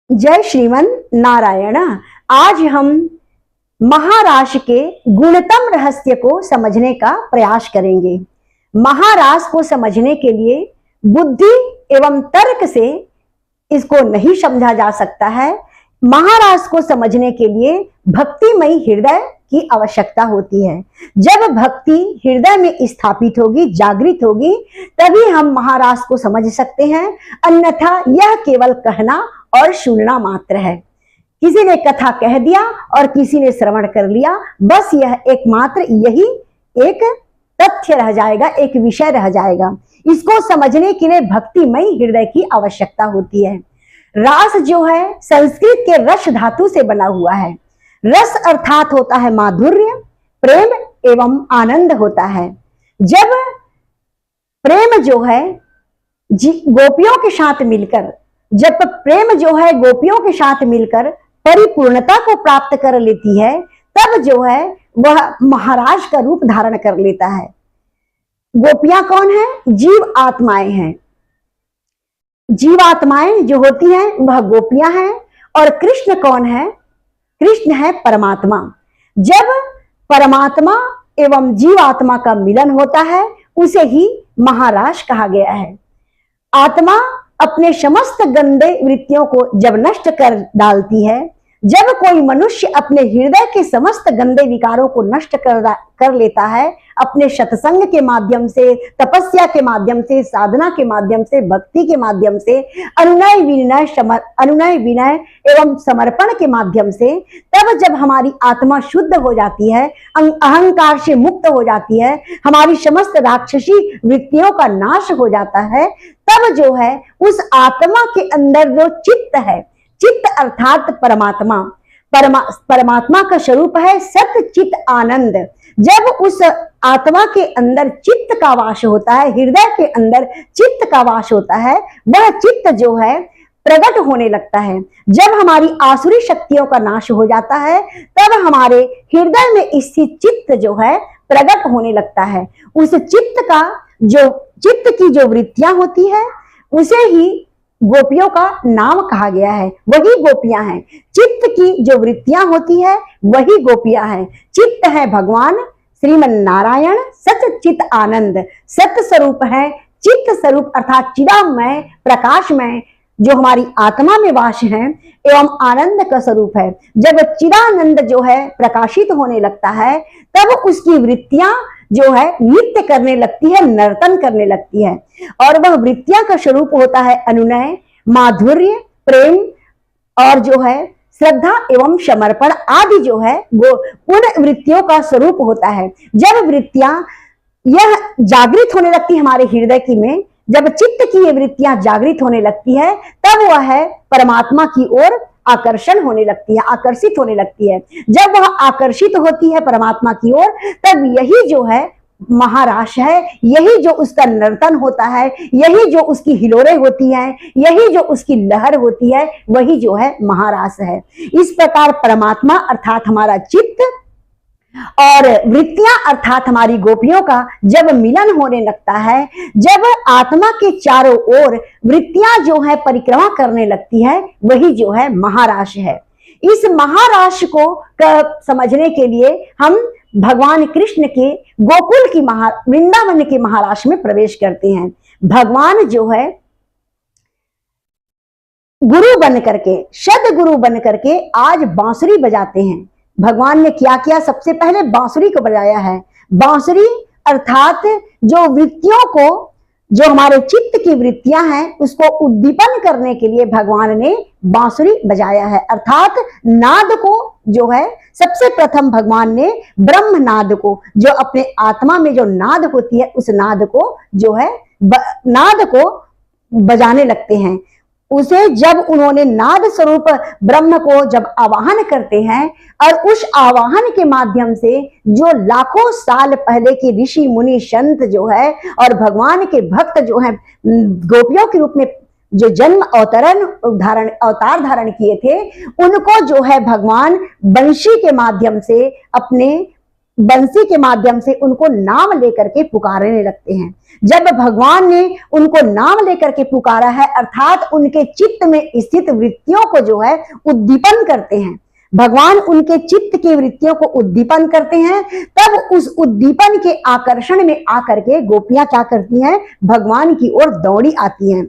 जय श्रीमन नारायण। आज हम महारास के गुणतम रहस्य को समझने का प्रयास करेंगे। महारास को समझने के लिए बुद्धि एवं तर्क से इसको नहीं समझा जा सकता है। महारास को समझने के लिए भक्तिमयी हृदय की आवश्यकता होती है। जब भक्ति हृदय में स्थापित होगी, जागृत होगी, तभी हम महारास को समझ सकते हैं। अन्यथा यह केवल कहना और सुनना मात्र है। किसी ने कथा कह दिया और किसी ने श्रवण कर लिया, बस यह एकमात्र यही एक तथ्य रह जाएगा, एक विषय रह जाएगा। इसको समझने के लिए भक्तिमयी हृदय की आवश्यकता होती है। रास जो है संस्कृत के रस धातु से बना हुआ है। रस अर्थात होता है माधुर्य, प्रेम एवं आनंद होता है। जब प्रेम जो है गोपियों के साथ मिलकर, जब प्रेम जो है गोपियों के साथ मिलकर परिपूर्णता को प्राप्त कर लेती है, तब जो है वह महाराज का रूप धारण कर लेता है। गोपियां कौन है? जीव आत्माएं हैं। जीव आत्माएं जो होती हैं वह गोपियां हैं। और कृष्ण कौन है? कृष्ण है परमात्मा। जब परमात्मा एवं जीव आत्मा का मिलन होता है, उसे ही महारास कहा गया है। आत्मा अपने समस्त गंदे वृत्तियों को जब नष्ट कर डालती है, जब कोई मनुष्य अपने हृदय के समस्त गंदे विकारों को नष्ट कर लेता है, अपने सत्संग के माध्यम से, तपस्या के माध्यम से, साधना के माध्यम से, भक्ति के माध्यम से, अनुनय विनय एवं समर्पण के माध्यम से, तब जब हमारी आत्मा शुद्ध हो जाती है, अहंकार से मुक्त हो जाती है, हमारी समस्त राक्षसी वृत्तियों का नाश हो जाता है, तब जो है उस आत्मा के अंदर जो चित्त है, चित्त अर्थात परमात्मा, परमात्मा का स्वरूप है सत्य चित्त आनंद। जब उस आत्मा के अंदर चित्त का वास होता है, हृदय के अंदर चित्त का वास होता है, वह चित्त जो है प्रकट होने लगता है। जब हमारी आसुरी शक्तियों का नाश हो जाता है, तब हमारे हृदय में स्थित चित्त जो है प्रकट होने लगता है। उस चित्त की जो वृत्तियां होती है, उसे ही गोपियों का नाम कहा गया है। वही गोपियां हैं। चित्त की जो वृत्तियां होती है वही गोपियां हैं। चित्त है भगवान श्रीमन नारायण, सच चित्त आनंद, सत्य स्वरूप है। चित्त स्वरूप अर्थात चिदामय प्रकाशमय जो हमारी आत्मा में वास है एवं आनंद का स्वरूप है। जब चिदानंद जो है प्रकाशित होने लगता है, तब उसकी वृत्तियां जो है नृत्य करने लगती है, नर्तन करने लगती है। और वह वृत्तियां का स्वरूप होता है अनुनय, माधुर्य, प्रेम और जो है श्रद्धा एवं समर्पण आदि जो है वो उन वृत्तियों का स्वरूप होता है। जब वृत्तियां यह जागृत होने लगती है हमारे हृदय की में, जब चित्त की ये वृत्तियां जागृत होने लगती है, तब वह है परमात्मा की ओर आकर्षण होने लगती है, आकर्षित होने लगती है। जब वह आकर्षित होती है परमात्मा की ओर, तब यही जो है महारास है, यही जो उसका नर्तन होता है, यही जो उसकी हिलोरें होती हैं, यही जो उसकी लहर होती है, वही जो है महारास है। इस प्रकार परमात्मा अर्थात हमारा चित्त और वृत्तियां अर्थात हमारी गोपियों का जब मिलन होने लगता है, जब आत्मा के चारों ओर वृत्तियां जो है परिक्रमा करने लगती है, वही जो है महारास है। इस महारास को समझने के लिए हम भगवान कृष्ण के गोकुल की वृंदावन के महारास में प्रवेश करते हैं। भगवान जो है गुरु बन करके, सदगुरु बन करके आज बांसुरी बजाते हैं। भगवान ने क्या किया? सबसे पहले बांसुरी को बजाया है। बांसुरी अर्थात जो वृत्तियों को, जो हमारे चित्त की वृत्तियां हैं, उसको उद्दीपन करने के लिए भगवान ने बांसुरी बजाया है। अर्थात नाद को जो है सबसे प्रथम भगवान ने ब्रह्म नाद को, जो अपने आत्मा में जो नाद होती है, उस नाद को जो है नाद को बजाने लगते हैं। उसे जब उन्होंने नाद स्वरूप ब्रह्म को जब आवाहन करते हैं, और उस आवाहन के माध्यम से जो लाखों साल पहले के ऋषि मुनि संत जो है और भगवान के भक्त जो है गोपियों के रूप में जो जन्म अवतार धारण किए थे, उनको जो है भगवान बंशी के माध्यम से अपने बंसी के माध्यम से उनको नाम लेकर के पुकारने लगते हैं। जब भगवान ने उनको नाम लेकर के पुकारा है, अर्थात उनके चित्त में स्थित वृत्तियों को जो है उद्दीपन करते हैं, भगवान उनके चित्त की वृत्तियों को उद्दीपन करते हैं, तब उस उद्दीपन के आकर्षण में आकर के गोपियां क्या करती हैं, भगवान की ओर दौड़ी आती हैं।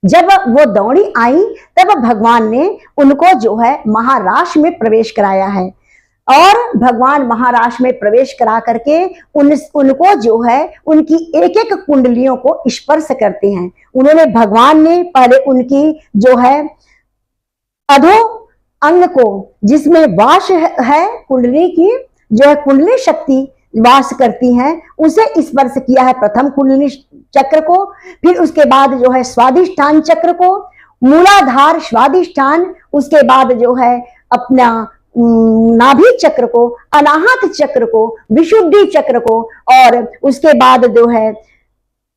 जब वो दौड़ी आई तब भगवान ने उनको जो है महाराश में प्रवेश कराया है, और भगवान महाराश में प्रवेश करा करके उनको जो है उनकी एक एक कुंडलियों को स्पर्श करते हैं। उन्होंने, भगवान ने पहले उनकी जो है अधो अंग को, जिसमें वास है कुंडली की, जो है कुंडली शक्ति वास करती हैं, उसे स्पर्श किया है, प्रथम कुंडली चक्र को, फिर उसके बाद जो है स्वादिष्ठान चक्र को, मूलाधार स्वादिष्ठान, उसके बाद जो है अपना नाभि चक्र को, अनाहत चक्र को, विशुद्धि चक्र को, और उसके बाद जो है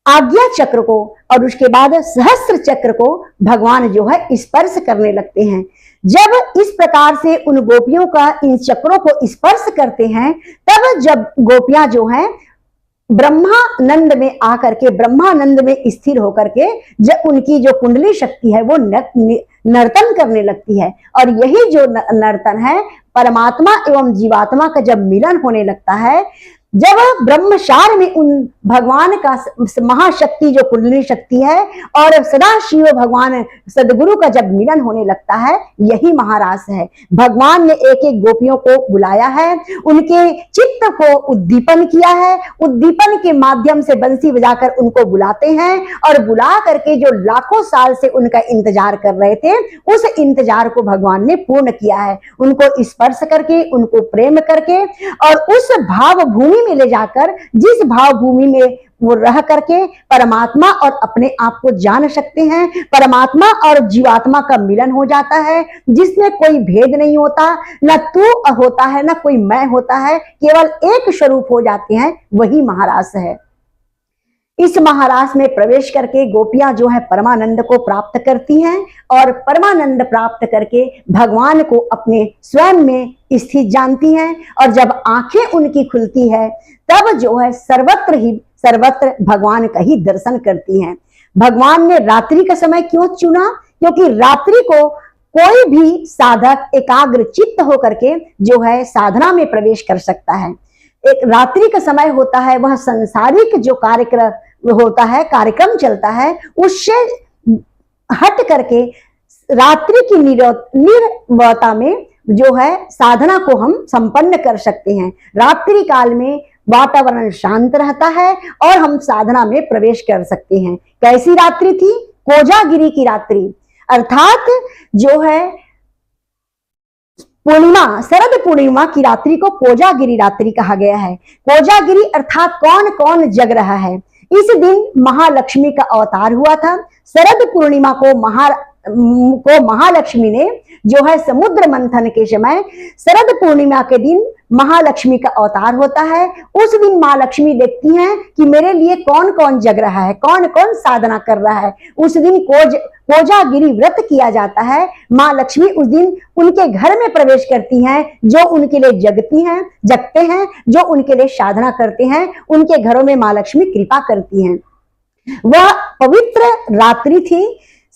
आज्ञा चक्र को, और उसके बाद सहस्त्र चक्र को भगवान जो है स्पर्श करने लगते हैं। जब इस प्रकार से उन गोपियों का इन चक्रों को स्पर्श करते हैं, तब जब गोपियां जो हैं ब्रह्मानंद में आकर के, ब्रह्मानंद में स्थिर होकर के, जब उनकी जो कुंडली शक्ति है वो नर्तन करने लगती है, और यही जो नर्तन है परमात्मा एवं जीवात्मा का जब मिलन होने लगता है, जब ब्रह्मचार में उन भगवान का महाशक्ति जो कुंडली शक्ति है और सदा शिव भगवान सदगुरु का जब मिलन होने लगता है, यही महारास है। भगवान ने एक एक गोपियों को बुलाया है, उनके चित्त को उद्दीपन किया है, उद्दीपन के माध्यम से बंसी बजाकर उनको बुलाते हैं, और बुला करके जो लाखों साल से उनका इंतजार कर रहे थे, उस इंतजार को भगवान ने पूर्ण किया है, उनको स्पर्श करके, उनको प्रेम करके, और उस भाव भूमि में ले जाकर, जिस भाव भूमि में वो रह करके परमात्मा और अपने आप को जान सकते हैं, परमात्मा और जीवात्मा का मिलन हो जाता है, जिसमें कोई भेद नहीं होता, ना तू होता है ना कोई मैं होता है, केवल एक स्वरूप हो जाते हैं, वही महारास है। इस महारास में प्रवेश करके गोपियां जो है परमानंद को प्राप्त करती हैं, और परमानंद प्राप्त करके भगवान को अपने स्वयं में स्थित जानती हैं, और जब आंखें उनकी खुलती है तब जो है सर्वत्र भगवान का ही दर्शन करती हैं। भगवान ने रात्रि का समय क्यों चुना? क्योंकि रात्रि को कोई भी साधक एकाग्र चित्त होकर के जो है साधना में प्रवेश कर सकता है। एक रात्रि का समय होता है, वह संसारिक जो कार्यक्रम होता है, कार्यक्रम चलता है, उससे हट करके रात्रि की निर्भरता में जो है साधना को हम संपन्न कर सकते हैं। रात्रि काल में वातावरण शांत रहता है और हम साधना में प्रवेश कर सकते हैं। कैसी रात्रि थी? कोजागिरी की रात्रि, अर्थात जो है पूर्णिमा, शरद पूर्णिमा की रात्रि को कोजागिरी रात्रि कहा गया है। कोजागिरी अर्थात कौन कौन जग रहा है। इस दिन महालक्ष्मी का अवतार हुआ था। शरद पूर्णिमा को महालक्ष्मी ने जो है समुद्र मंथन के समय, शरद पूर्णिमा के दिन महालक्ष्मी का अवतार होता है। उस दिन माँ लक्ष्मी देखती हैं कि मेरे लिए कौन कौन जग रहा है, कौन कौन साधना कर रहा है। उस दिन कोजागिरी व्रत किया जाता है। माँ लक्ष्मी उस दिन उनके घर में प्रवेश करती हैं, जो उनके लिए जगते हैं, जो उनके लिए साधना करते हैं, उनके घरों में माँ लक्ष्मी कृपा करती हैं। वह पवित्र रात्रि थी,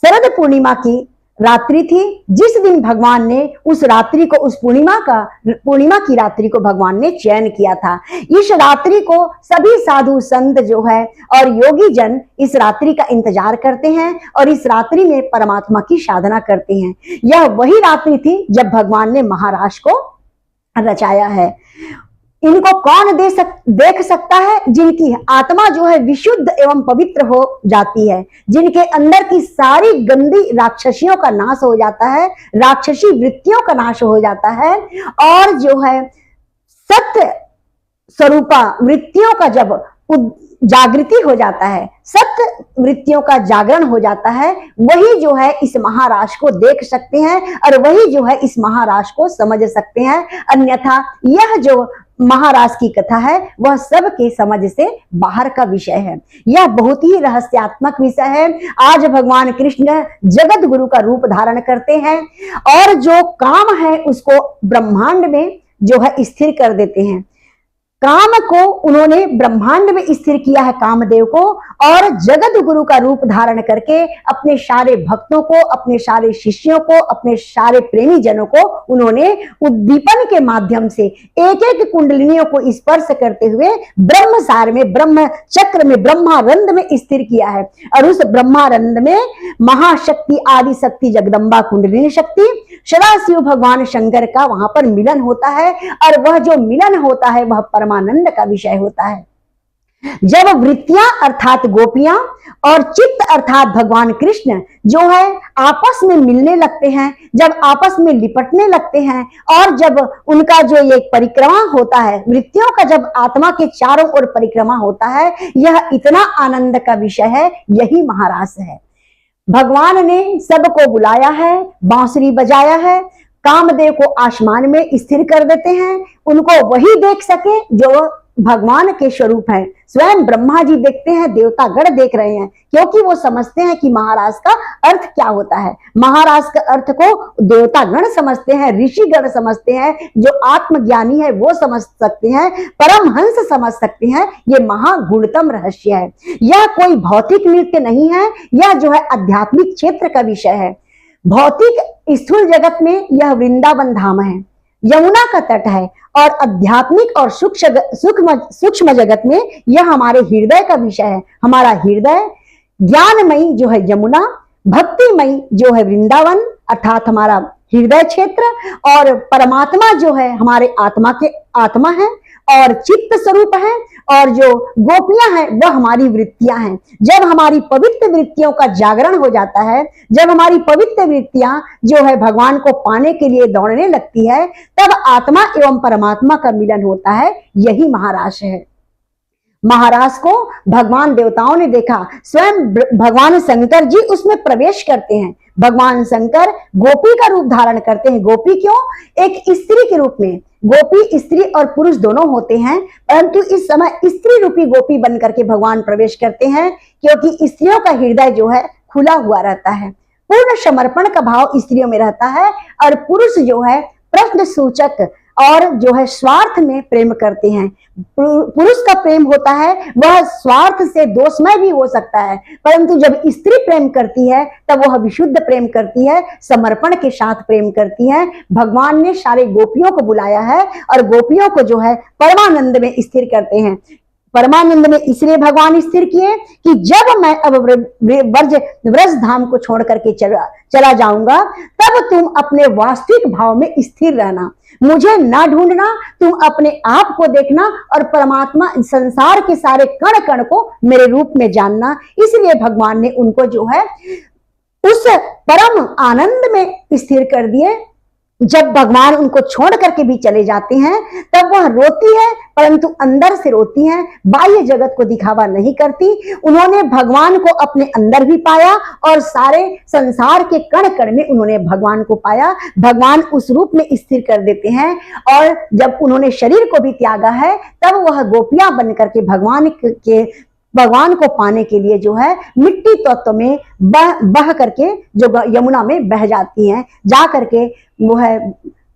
शरद पूर्णिमा की रात्रि थी, जिस दिन भगवान ने उस रात्रि को, उस पूर्णिमा की रात्रि को भगवान ने चयन किया था। इस रात्रि को सभी साधु संत जो है और योगी जन इस रात्रि का इंतजार करते हैं और इस रात्रि में परमात्मा की साधना करते हैं। यह वही रात्रि थी जब भगवान ने महाराज को रचाया है। इनको कौन देख सकता है? जिनकी आत्मा जो है विशुद्ध एवं पवित्र हो जाती है, जिनके अंदर की सारी गंदी राक्षसियों का नाश हो जाता है, राक्षसी वृत्तियों का नाश हो जाता है, और जो है सत्य स्वरूपा वृत्तियों का जब जागृति हो जाता है, सत्य वृत्तियों का जागरण हो जाता है, वही जो है इस महाराज को देख सकते हैं और वही जो है इस महाराज को समझ सकते हैं। अन्यथा यह जो महाराज की कथा है वह सबके समझ से बाहर का विषय है। यह बहुत ही रहस्यात्मक विषय है। आज भगवान कृष्ण जगत गुरु का रूप धारण करते हैं और जो काम है उसको ब्रह्मांड में जो है स्थिर कर देते हैं। काम को उन्होंने ब्रह्मांड में स्थिर किया है, कामदेव को, और जगत गुरु का रूप धारण करके अपने सारे भक्तों को, अपने सारे शिष्यों को, अपने सारे प्रेमी जनों को उन्होंने उद्दीपन के माध्यम से एक एक कुंडलिनियों को स्पर्श करते हुए ब्रह्मसार में, ब्रह्म चक्र में, ब्रह्मारंध में स्थिर किया है। और उस ब्रह्मारंध में महाशक्ति, आदि शक्ति, जगदम्बा कुंडलिनी शक्ति, सदाशिव भगवान शंकर का वहां पर मिलन होता है। और वह जो मिलन होता है वह परमानंद का विषय होता है। जब वृत्तियां अर्थात गोपियां और चित्त अर्थात भगवान कृष्ण जो है आपस में मिलने लगते हैं, जब आपस में लिपटने लगते हैं, और जब उनका जो ये परिक्रमा होता है, वृत्तियों का जब आत्मा के चारों ओर परिक्रमा होता है, यह इतना आनंद का विषय है, यही महारास है। भगवान ने सबको बुलाया है, बांसुरी बजाया है, कामदेव को आसमान में स्थिर कर देते हैं, उनको वही देख सके जो भगवान के स्वरूप है। स्वयं ब्रह्मा जी देखते हैं, देवता गण देख रहे हैं, क्योंकि वो समझते हैं कि महाराज का अर्थ क्या होता है। महाराज का अर्थ को देवता गण समझते हैं, ऋषि गण समझते हैं, जो आत्मज्ञानी है वो समझ सकते हैं, परमहंस समझ सकते हैं। ये महागुणतम रहस्य है। यह कोई भौतिक नृत्य नहीं है, यह जो है आध्यात्मिक क्षेत्र का विषय है। भौतिक स्थूल जगत में यह वृंदावन धाम है, यमुना का तट है, और आध्यात्मिक और सूक्ष्म जगत में यह हमारे हृदय का विषय है। हमारा हृदय ज्ञानमयी जो है यमुना, भक्तिमयी जो है वृंदावन अर्थात हमारा हृदय क्षेत्र, और परमात्मा जो है हमारे आत्मा के आत्मा है, और चित्त स्वरूप है, और जो गोपियां हैं वह हमारी वृत्तियां हैं। जब हमारी पवित्र वृत्तियों का जागरण हो जाता है, जब हमारी पवित्र वृत्तियां जो है भगवान को पाने के लिए दौड़ने लगती है, तब आत्मा एवं परमात्मा का मिलन होता है। यही महारास है। महारास को भगवान देवताओं ने देखा, स्वयं भगवान शंकर जी उसमें प्रवेश करते हैं। भगवान शंकर गोपी का रूप धारण करते हैं। गोपी क्यों? एक स्त्री के रूप में। गोपी स्त्री और पुरुष दोनों होते हैं, परंतु इस समय स्त्री रूपी गोपी बनकर के भगवान प्रवेश करते हैं, क्योंकि स्त्रियों का हृदय जो है खुला हुआ रहता है, पूर्ण समर्पण का भाव स्त्रियों में रहता है, और पुरुष जो है प्रश्न सूचक और जो है स्वार्थ में प्रेम करते हैं। पुरुष का प्रेम होता है वह स्वार्थ से दोषमय भी हो सकता है, परंतु जब स्त्री प्रेम करती है तब वह विशुद्ध प्रेम करती है, समर्पण के साथ प्रेम करती है। भगवान ने सारे गोपियों को बुलाया है और गोपियों को जो है परमानंद में स्थिर करते हैं। परमानंद में इसलिए भगवान स्थिर किए कि जब मैं अब व्रज धाम को छोड़ करके चला जाऊंगा, तब तुम अपने वास्तविक भाव में स्थिर रहना, मुझे ना ढूंढना, तुम अपने आप को देखना और परमात्मा संसार के सारे कण कण को मेरे रूप में जानना। इसलिए भगवान ने उनको जो है उस परम आनंद में स्थिर कर दिए। जब भगवान उनको छोड़ करके भी चले जाते हैं तब वह रोती है, परंतु अंदर से रोती है, बाह्य जगत को दिखावा नहीं करती। उन्होंने भगवान को अपने अंदर भी पाया और सारे संसार के कण कण में उन्होंने भगवान को पाया। भगवान उस रूप में स्थिर कर देते हैं, और जब उन्होंने शरीर को भी त्यागा है तब वह गोपियां बन करके भगवान को पाने के लिए जो है मिट्टी तत्व में बह करके जो यमुना में बह जाती हैं, जा करके वो है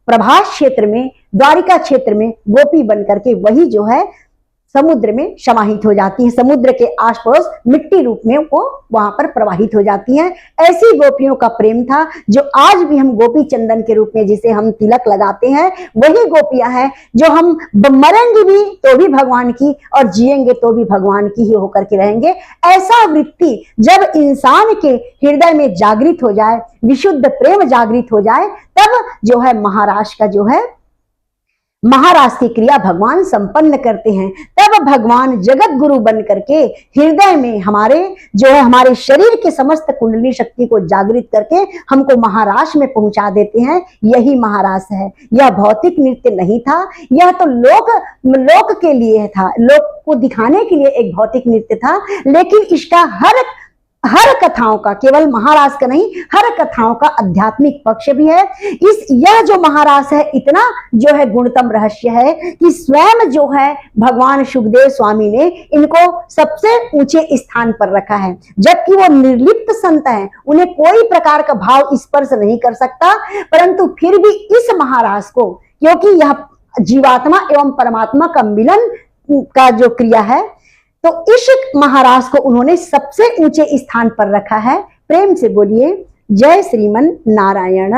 प्रभास क्षेत्र में, द्वारिका क्षेत्र में गोपी बन करके वही जो है समुद्र में समाहित हो जाती है। समुद्र के आसपास मिट्टी रूप में वो वहां पर प्रवाहित हो जाती हैं। ऐसी गोपियों का प्रेम था जो आज भी हम गोपी चंदन के रूप में जिसे हम तिलक लगाते हैं, वही गोपियां हैं जो हम मरेंगे भी तो भी भगवान की और जिएंगे तो भी भगवान की ही होकर के रहेंगे। ऐसा वृत्ति जब इंसान के हृदय में जागृत हो जाए, विशुद्ध प्रेम जागृत हो जाए, तब जो है महाराज का जो है महाराज की क्रिया भगवान संपन्न करते हैं। तब भगवान जगत गुरु बन करके हृदय में हमारे जो है हमारे शरीर के समस्त कुंडली शक्ति को जागृत करके हमको महाराज में पहुंचा देते हैं। यही महाराज है। यह भौतिक नृत्य नहीं था, यह तो लोक के लिए था, लोक को दिखाने के लिए एक भौतिक नृत्य था। लेकिन इसका हर कथाओं का, केवल महाराज का नहीं, हर कथाओं का आध्यात्मिक पक्ष भी है। यह जो महाराज है इतना जो है गुणतम रहस्य है कि स्वयं जो है भगवान सुखदेव स्वामी ने इनको सबसे ऊंचे स्थान पर रखा है, जबकि वो निर्लिप्त संत हैं, उन्हें कोई प्रकार का भाव स्पर्श नहीं कर सकता। परंतु फिर भी इस महाराज को, क्योंकि यह जीवात्मा एवं परमात्मा का मिलन का जो क्रिया है, तो इस महाराज को उन्होंने सबसे ऊंचे स्थान पर रखा है। प्रेम से बोलिए जय श्रीमन नारायण।